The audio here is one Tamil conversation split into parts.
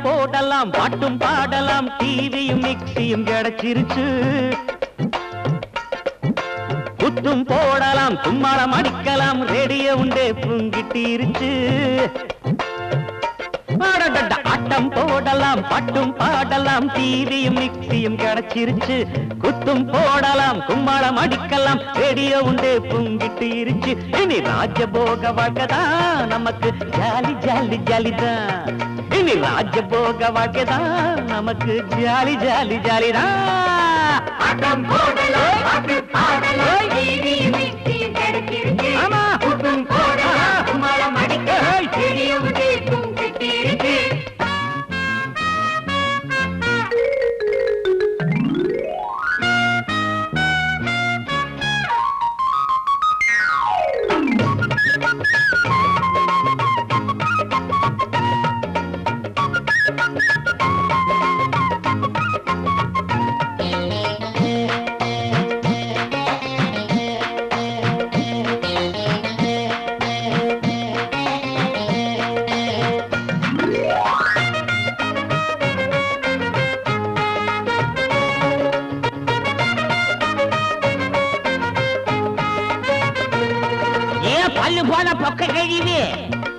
போடலாம் பாட்டும் பாடலாம் டிவியும் மிக்சியும் கிடைச்சிருச்சு குத்தும் போடலாம் கும்மாளம் அடிக்கலாம் ரேடியோ உண்டே புங்கிட்டிருச்சு ஆட்டம் போடலாம் பாட்டும் பாடலாம் டிவியும் மிக்சியும் கிடைச்சிருச்சு குத்தும் போடலாம் கும்மாளம் அடிக்கலாம் ரேடியோ உண்டே புங்கிட்டு இருச்சு இனி ராஜபோக வாழ்க்கைதான் நமக்கு ஜாலி ஜாலி ஜாலிதான் இனி ராஜபோக வாழ்க்கைதான் நமக்கு ஜாலி ஜாலி ஜாலிதான் ஆட்டம் போடலாம் பாட்டும் பாடலாம் டிவியும் மிக்சியும் கிடைச்சிருச்சு ஆமா குத்தும் போடலாம் கும்மாளம் அடிக்கலாம் ரேடியோ உண்டே புங்கிட்டு இருச்சு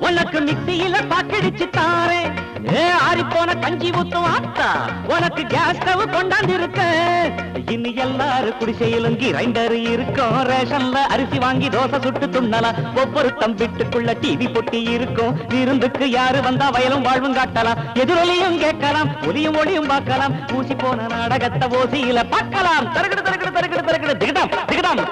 உனக்கு மிக்சியில பாக்கடிச்சு தாரே ஆறி போன கஞ்சி ஊத்தும் ஆத்தா உனக்கு கேஸ் ஸ்டவ் கொண்டாந்திருக்க இனி எல்லாரும் குடிசையிலும் கிரைண்டர் இருக்கும் ரேஷன்ல அரிசி வாங்கி தோசை சுட்டு துண்ணலாம் ஒவ்வொரு தம்பிட்டுக்குள்ள டிவி பொட்டி இருக்கும் விருந்துக்கு யாரு வந்தா வயலும் வாழ்வும் காட்டலாம் எதிரொலியும் கேட்கலாம் ஒலியும் ஒளியும் பார்க்கலாம் ஊசி போன நாடகத்தை ஓசியில பார்க்கலாம் தரகடு தரகடு தரகடு தரகடு திகடாம் திகடாம்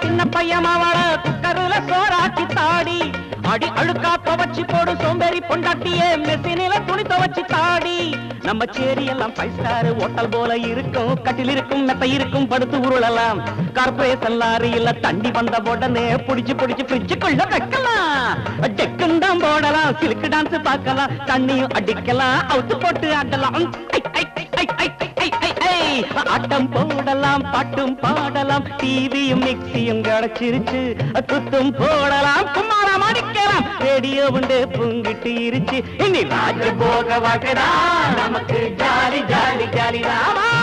சின்ன பையன் அவள குக்கருல சோறாக்கி தாடி அடி அழுக்கா துவச்சி போடு சோம்பேறி பொண்டாட்டியே மெஷினில துணி துவச்சி தாடி நம்ம சேரி எல்லாம் 5 ஸ்டார் ஹோட்டல் போல இருக்கும் கட்டில் இருக்கும் மெத்த இருக்கும் படுத்து உருளலாம் கார்பரேஷன் லாரியில தண்டி வந்த உடனே புடிச்சு புடிச்சு ஃப்ரிட்ஜுக்குள்ள வைக்கலாம் டெக்குன்னு தான் போடலாம் சிலுக்கு டான்ஸ் பார்க்கலாம் தண்ணியும் அடிக்கலாம் அவுத்து போட்டு ஆடலாம் ஆட்டம் போடலாம் பாட்டும் பாடலாம் டிவியும் மிக்சியும் கிடைச்சிருச்சு குத்தும் போடலாம் கும்மாளம் அடிக்கலாம் ரேடியோ உண்டு புங்கிட்டு இருச்சு இனி ராஜபோக வாழ்க்கைதான் நமக்கு ஜாலி ஜாலி ஜாலிதான்